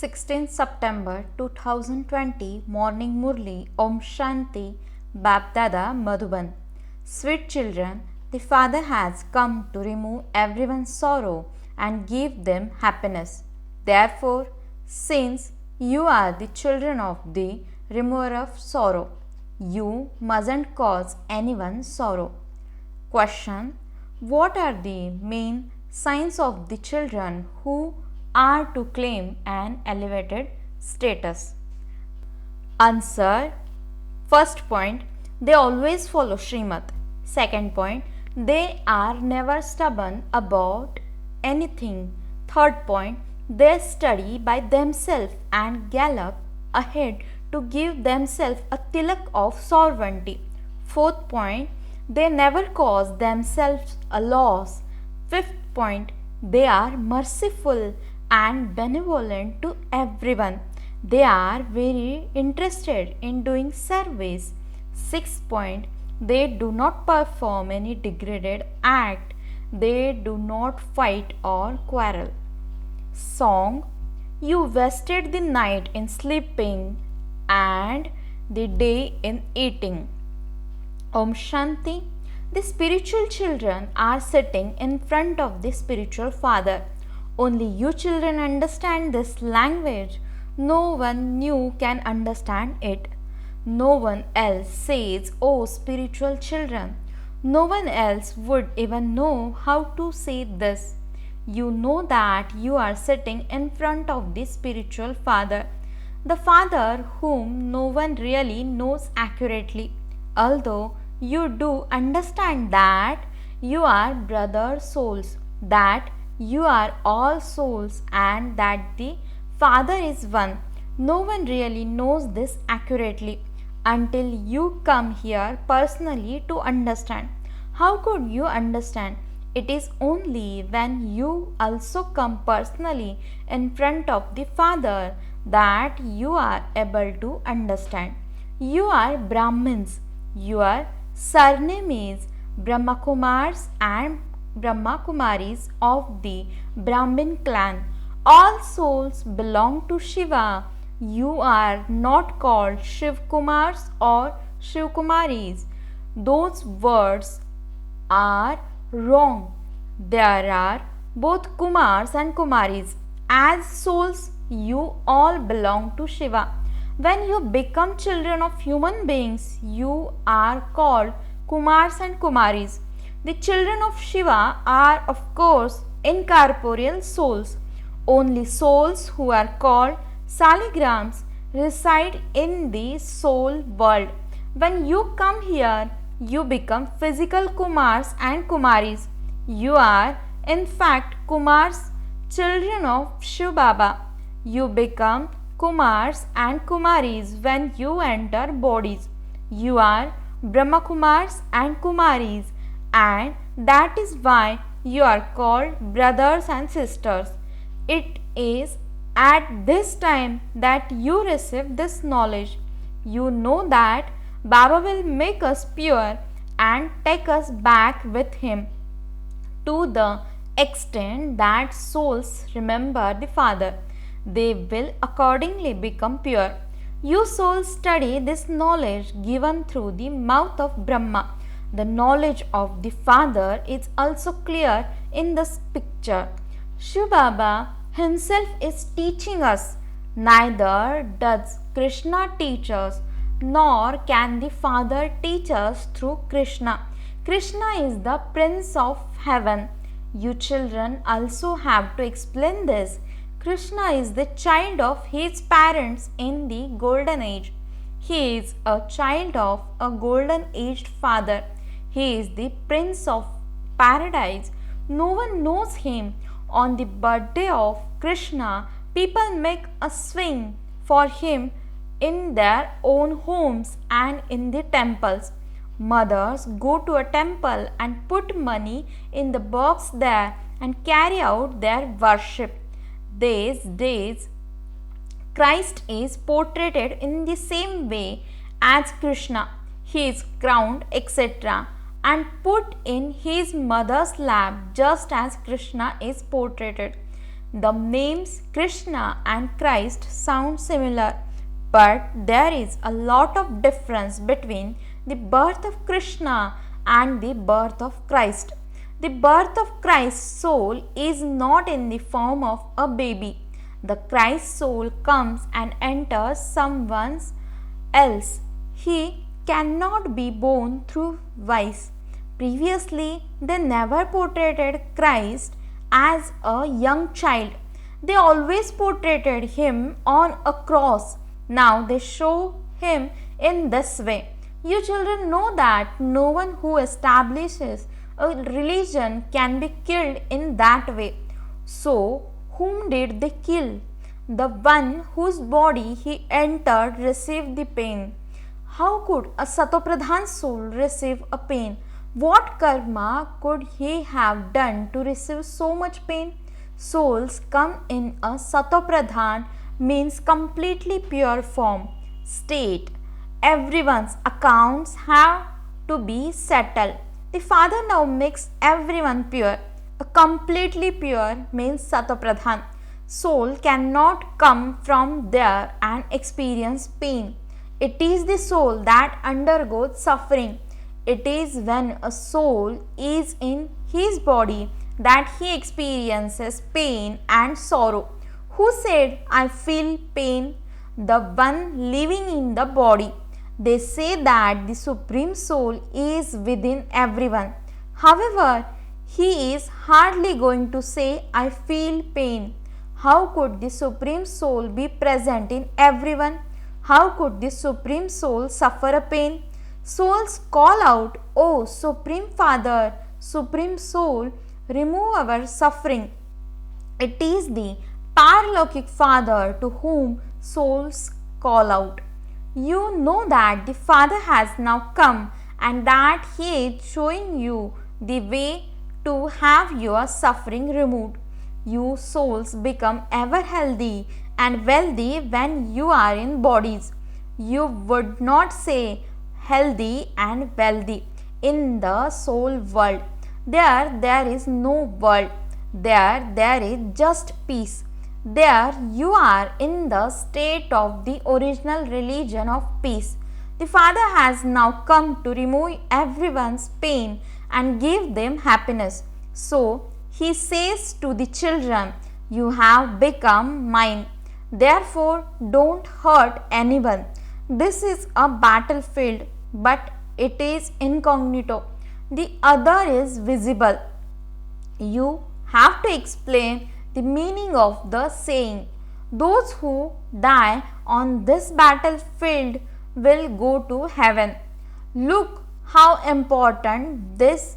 16 September 2020 Morning Murli Om Shanti Bapdada Madhuban. Sweet children, the Father has come to remove everyone's sorrow and give them happiness. Therefore, since you are the children of the remover of sorrow, you mustn't cause anyone sorrow. Question: what are the main signs of the children who are to claim an elevated status? Answer: first point, they always follow Srimad. Second point, they are never stubborn about anything. Third point, they study by themselves and gallop ahead to give themselves a tilak of sovereignty. Fourth point, they never cause themselves a loss. Fifth point, they are merciful and benevolent to everyone. They are very interested in doing service. Sixth point, they do not perform any degraded act. They do not fight or quarrel. Song: you wasted the night in sleeping and the day in eating. Om Shanti. The spiritual children are sitting in front of the spiritual father. Only you children understand this language. No one new can understand it. No one else says, "Oh, spiritual children." No one else would even know how to say this. You know that you are sitting in front of the spiritual father, the Father whom no one really knows accurately, although you do understand that you are brother souls, that you are all souls, and that the Father is one. No one really knows this accurately until you come here personally to understand. How could you understand? It is only when you also come personally in front of the Father that you are able to understand. You are Brahmins. Your surname is Brahmakumars and Brahmakumaris of the Brahmin clan. All souls belong to Shiva. You are not called Shivkumars or Shivkumaris. Those words are wrong. There are both Kumars and Kumaris. As souls, you all belong to Shiva. When you become children of human beings, you are called Kumars and Kumaris. The children of Shiva are, of course, incorporeal souls. Only souls who are called Saligrams reside in the soul world. When you come here, you become physical Kumars and Kumaris. You are, in fact, Kumars, children of Shiv Baba. You become Kumars and Kumaris when you enter bodies. You are Brahmakumars and Kumaris, and that is why you are called brothers and sisters. It is at this time that you receive this knowledge. You know that Baba will make us pure and take us back with him to the extent that souls remember the Father. They will accordingly become pure. You souls study this knowledge given through the mouth of Brahma. The knowledge of the Father is also clear in this picture. Shiv Baba himself is teaching us. Neither does Krishna teach us, nor can the Father teach us through Krishna. Krishna is the Prince of Heaven. You children also have to explain this. Krishna is the child of his parents in the golden age. He is a child of a golden aged father. He is the Prince of Paradise. No one knows him. On the birthday of Krishna, people make a swing for him in their own homes and in the temples. Mothers go to a temple and put money in the box there and carry out their worship. These days, Christ is portrayed in the same way as Krishna. He is crowned, etc., and put in his mother's lap just as Krishna is portrayed. The names Krishna and Christ sound similar, but there is a lot of difference between the birth of Krishna and the birth of Christ. The birth of Christ's soul is not in the form of a baby. The Christ soul comes and enters someone else. He cannot be born through vice. Previously, they never portrayed Christ as a young child. They always portrayed him on a cross. Now they show him in this way. You children know that no one who establishes a religion can be killed in that way. So, whom did they kill? The one whose body he entered received the pain. How could a Satopradhan soul receive a pain? What karma could he have done to receive so much pain? Souls come in a Satopradhan means completely pure form, state. Everyone's accounts have to be settled. The Father now makes everyone pure. A completely pure means Satopradhan. Soul cannot come from there and experience pain. It is the soul that undergoes suffering. It is when a soul is in his body that he experiences pain and sorrow. Who said, I feel pain? The one living in the body. They say that the Supreme Soul is within everyone. However, he is hardly going to say, I feel pain. How could the Supreme Soul be present in everyone? How could the Supreme Soul suffer a pain? Souls call out, O Supreme Father, Supreme Soul, remove our suffering. It is the Paralokic Father to whom souls call out. You know that the Father has now come and that He is showing you the way to have your suffering removed. You souls become ever healthy and wealthy when you are in bodies. You would not say healthy and wealthy in the soul world. There is no world. There is just peace. There you are in the state of the original religion of peace. The Father has now come to remove everyone's pain and give them happiness. So He says to the children, you have become mine. Therefore, don't hurt anyone. This is a battlefield, but it is incognito. The other is visible. You have to explain the meaning of the saying. Those who die on this battlefield will go to heaven. Look how important this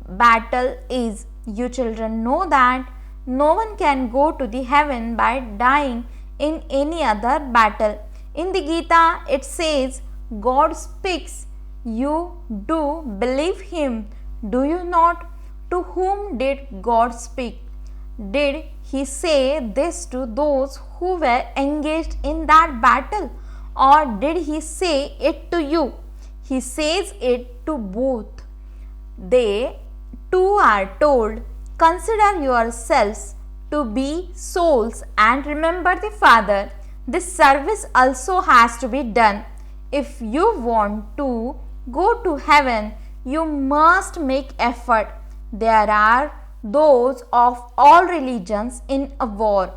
battle is. You children know that no one can go to the heaven by dying in any other battle. In the Gita it says, God speaks. You do believe Him, do you not? To whom did God speak? Did He say this to those who were engaged in that battle, or did He say it to you? He says it to both. They too are told, consider yourselves to be souls and remember the Father. This service also has to be done. If you want to go to heaven, you must make effort. There are those of all religions in a war.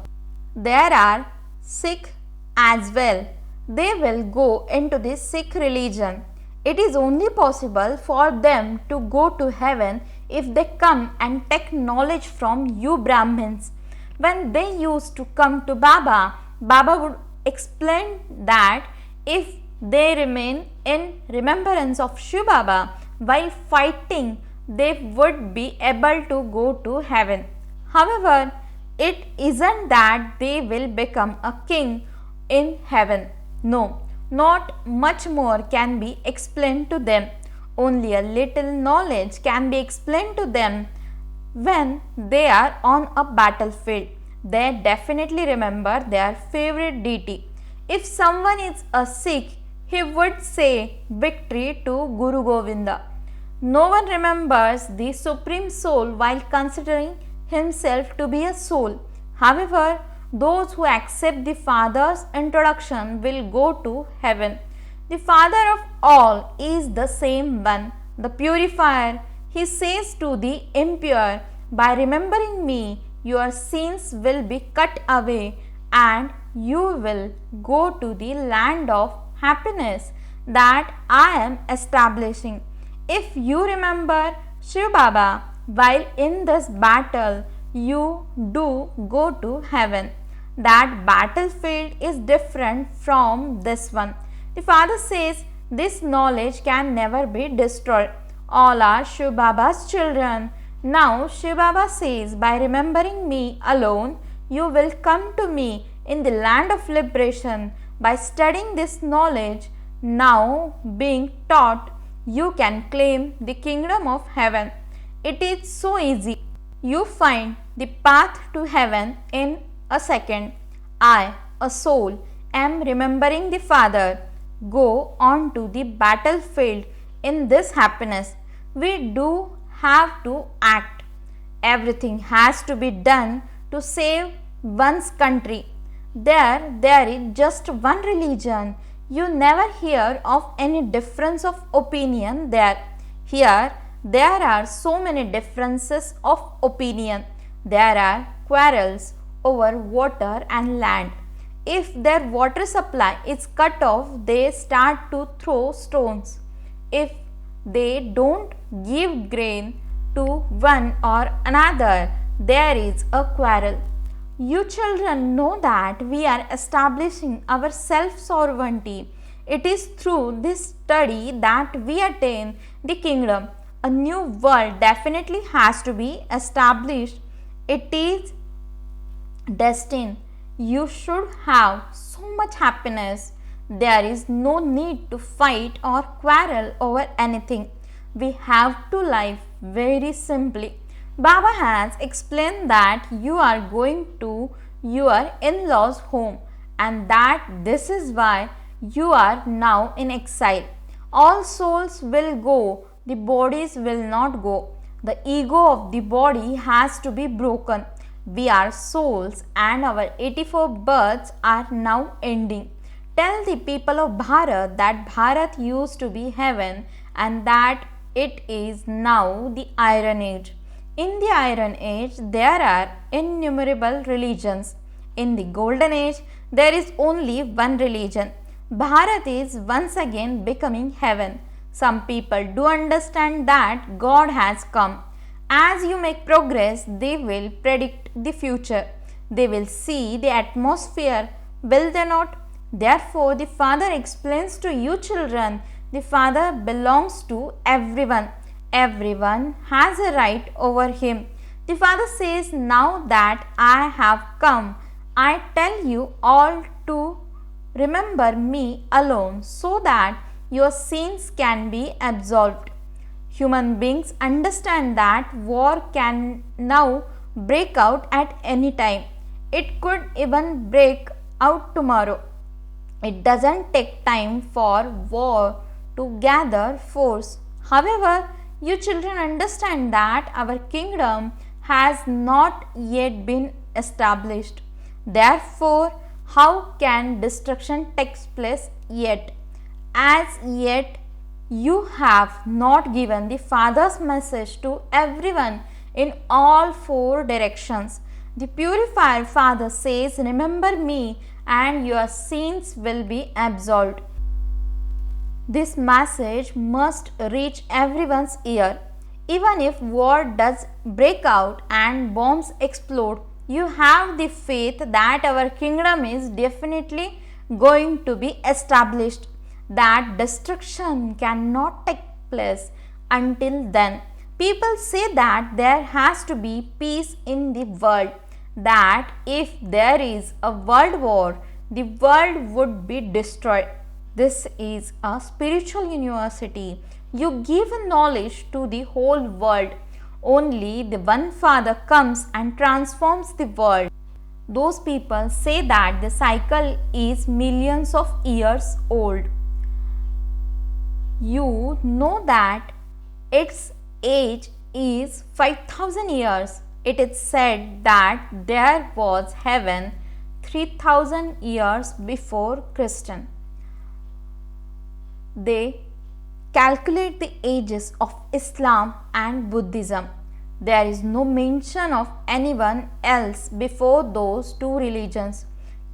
There are Sikh as well. They will go into the Sikh religion. It is only possible for them to go to heaven if they come and take knowledge from you Brahmins. When they used to come to Baba, Baba would explain that if they remain in remembrance of Shiv Baba while fighting, they would be able to go to heaven. However, it isn't that they will become a king in heaven. No, not much more can be explained to them. Only a little knowledge can be explained to them. When they are on a battlefield, they definitely remember their favorite deity. If someone is a Sikh, he would say victory to Guru Govinda. No one remembers the Supreme Soul while considering himself to be a soul. However, those who accept the Father's introduction will go to heaven. The Father of all is the same one, the purifier. He says to the impure, by remembering me, your sins will be cut away and you will go to the land of happiness that I am establishing. If you remember Shiv Baba while in this battle, you do go to heaven. That battlefield is different from this one. The Father says this knowledge can never be destroyed. All are Shiv Baba's children. Now Shiv Baba says, by remembering me alone, you will come to me in the land of liberation. By studying this knowledge, now being taught, you can claim the kingdom of heaven. It is so easy. You find the path to heaven in a second. I, a soul, am remembering the Father. Go on to the battlefield in this happiness. We do have to act. Everything has to be done to save one's country. There is just one religion. You never hear of any difference of opinion there. Here, there are so many differences of opinion. There are quarrels over water and land. If their water supply is cut off, they start to throw stones. If they don't give grain to one or another, there is a quarrel. You children know that we are establishing our self-sovereignty. It is through this study that we attain the kingdom. A new world definitely has to be established. It is destined. You should have so much happiness. There is no need to fight or quarrel over anything. We have to live very simply. Baba has explained that you are going to your in-laws' home and that this is why you are now in exile. All souls will go, the bodies will not go. The ego of the body has to be broken. We are souls and our 84 births are now ending. Tell the people of Bharat that Bharat used to be heaven and that it is now the Iron Age. In the Iron Age, there are innumerable religions. In the Golden Age, there is only one religion. Bharat is once again becoming heaven. Some people do understand that God has come. As you make progress, they will predict the future. They will see the atmosphere, will they not? Therefore, the Father explains to you children, the Father belongs to everyone. Everyone has a right over him. The Father says, now that I have come, I tell you all to remember me alone so that your sins can be absolved. Human beings understand that war can now break out at any time. It could even break out tomorrow. It doesn't take time for war to gather force. However, you children understand that our kingdom has not yet been established. Therefore, how can destruction take place yet? As yet, you have not given the Father's message to everyone in all four directions. The purifier Father says, remember me and your sins will be absolved. This message must reach everyone's ear. Even if war does break out and bombs explode, you have the faith that our kingdom is definitely going to be established, that destruction cannot take place until then. People say that there has to be peace in the world, that if there is a world war, the world would be destroyed. This is a spiritual university. You give knowledge to the whole world. Only the one Father comes and transforms the world. Those people say that the cycle is millions of years old. You know that its age is 5000 years. It is said that there was heaven 3000 years before Christian. They calculate the ages of Islam and Buddhism. There is no mention of anyone else before those two religions.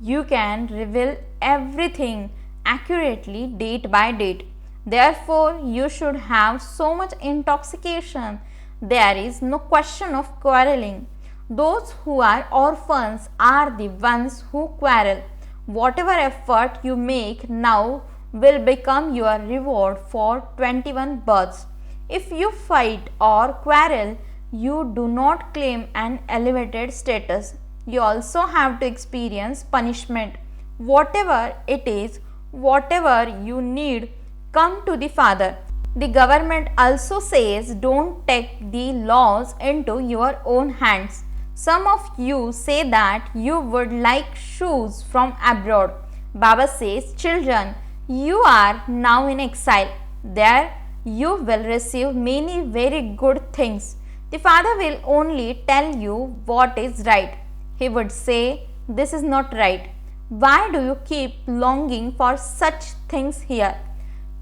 You can reveal everything accurately date by date. Therefore, you should have so much intoxication. There is no question of quarreling. Those who are orphans are the ones who quarrel. Whatever effort you make now will become your reward for 21 births. If you fight or quarrel, you do not claim an elevated status. You also have to experience punishment. Whatever it is, whatever you need, come to the Father. The government also says don't take the laws into your own hands. Some of you say that you would like shoes from abroad. Baba says, children, you are now in exile. There you will receive many very good things. The Father will only tell you what is right. He would say, this is not right. Why do you keep longing for such things here?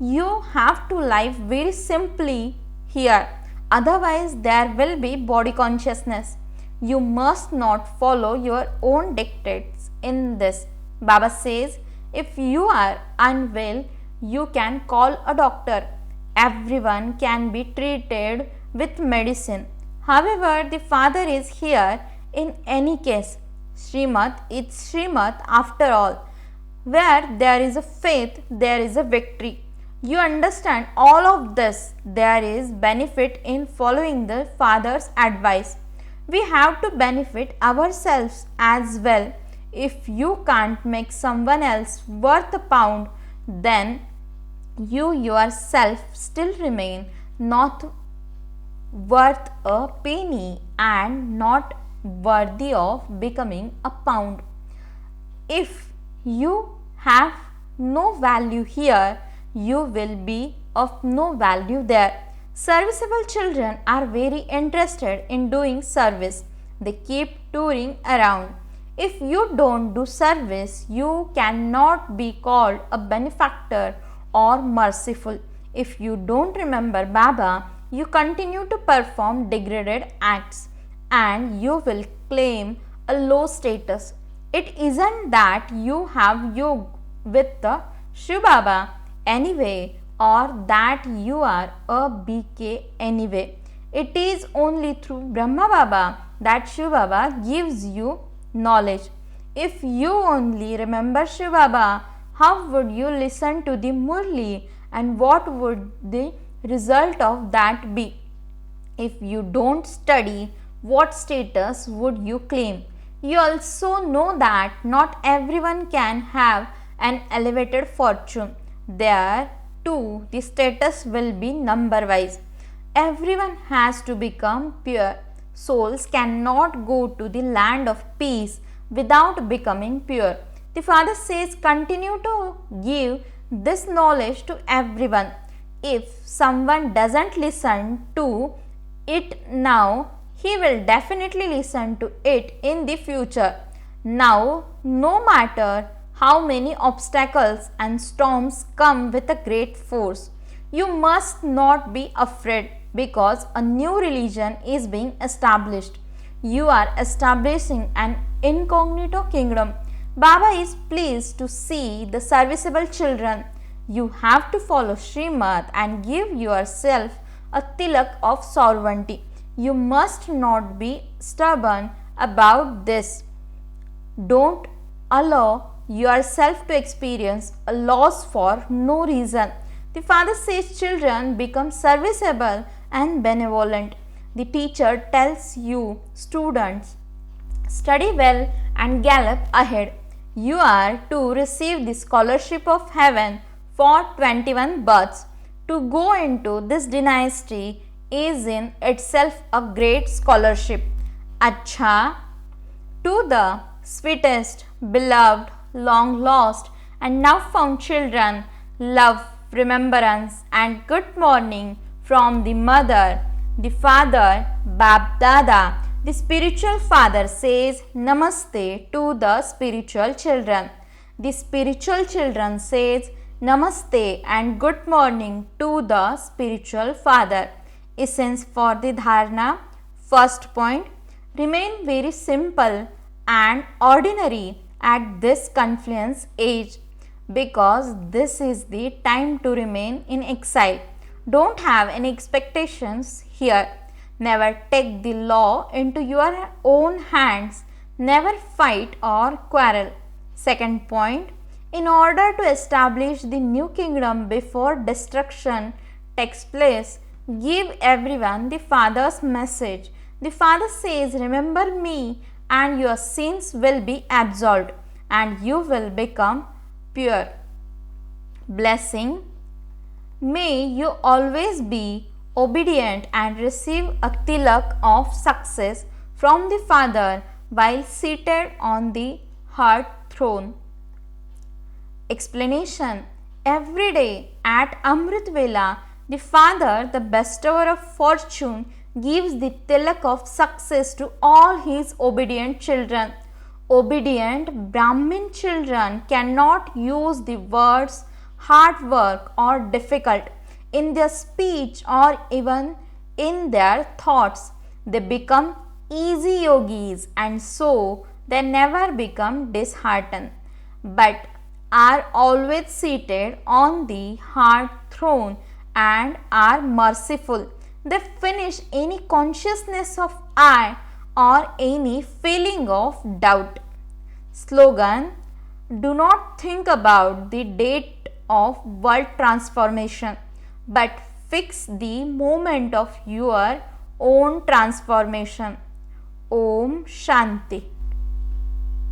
You have to live very simply here. Otherwise, there will be body consciousness. You must not follow your own dictates in this. Baba says, if you are unwell, you can call a doctor. Everyone can be treated with medicine. However, the Father is here in any case. Srimad is Srimad after all. Where there is a faith, there is a victory. You understand all of this. There is benefit in following the Father's advice. We have to benefit ourselves as well. If you can't make someone else worth a pound, then you yourself still remain not worth a penny and not worthy of becoming a pound. If you have no value here, you will be of no value there. Serviceable children are very interested in doing service. They keep touring around. If you don't do service, you cannot be called a benefactor or merciful. If you don't remember Baba, you continue to perform degraded acts and you will claim a low status. It isn't that you have yoga with the Shiv Baba anyway or that you are a BK anyway. It is only through Brahma Baba that Shiv Baba gives you knowledge. If you only remember Shiv Baba, how would you listen to the Murli and what would the result of that be? If you don't study, what status would you claim? You also know that not everyone can have an elevated fortune. There too the status will be number wise. Everyone has to become pure. Souls cannot go to the land of peace without becoming pure. The Father says continue to give this knowledge to everyone. If someone doesn't listen to it now, he will definitely listen to it in the future. Now, no matter how many obstacles and storms come with a great force, you must not be afraid because a new religion is being established. You are establishing an incognito kingdom. Baba is pleased to see the serviceable children. You have to follow Srimad and give yourself a tilak of sovereignty. You must not be stubborn about this. Don't allow yourself to experience a loss for no reason. The Father says children become serviceable and benevolent. The teacher tells you, students, study well and gallop ahead. You are to receive the scholarship of heaven for 21 births. To go into this dynasty is in itself a great scholarship. Acha, to the sweetest, beloved, long lost and now found children, love, remembrance and good morning from the mother, the father, Bab Dada, the spiritual father says Namaste to the spiritual children. The spiritual children says Namaste and good morning to the spiritual father. Essence for the dharana. First point, remain very simple and ordinary at this confluence age, because this is the time to remain in exile. Don't have any expectations here. Never take the law into your own hands. Never fight or quarrel. Second point, in order to establish the new kingdom before destruction takes place, give everyone the Father's message. The Father says, remember me and your sins will be absolved and you will become pure. Blessing. May you always be obedient and receive a tilak of success from the Father while seated on the heart throne. Explanation. Every day at Amrit Vela, the Father, the bestower of fortune, gives the tilak of success to all his obedient children. Obedient Brahmin children cannot use the words hard work or difficult in their speech or even in their thoughts. They become easy yogis and so they never become disheartened, but are always seated on the heart throne and are merciful. They finish any consciousness of I or any feeling of doubt. Slogan. Do not think about the date of world transformation, but fix the moment of your own transformation. Om Shanti.